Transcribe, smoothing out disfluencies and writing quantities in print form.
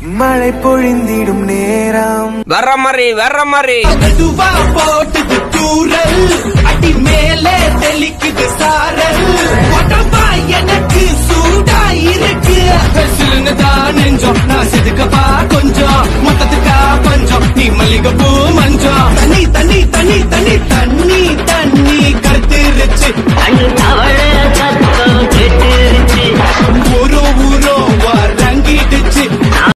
மழை பொழிந்திடும் நேரம் வர்ற மாதிரி போட்டுது தூரல் அடி மேலே தெளிக்குது சாரல் உடம்பா எனக்கு சூடா இருக்கு தான் நெஞ்சம் நான் செதுக்கப்பா கொஞ்சம் மொத்தத்துக்கா பஞ்சம் நீ மல்லிகை பூ மஞ்சம் தண்ணி தண்ணி தண்ணி தண்ணி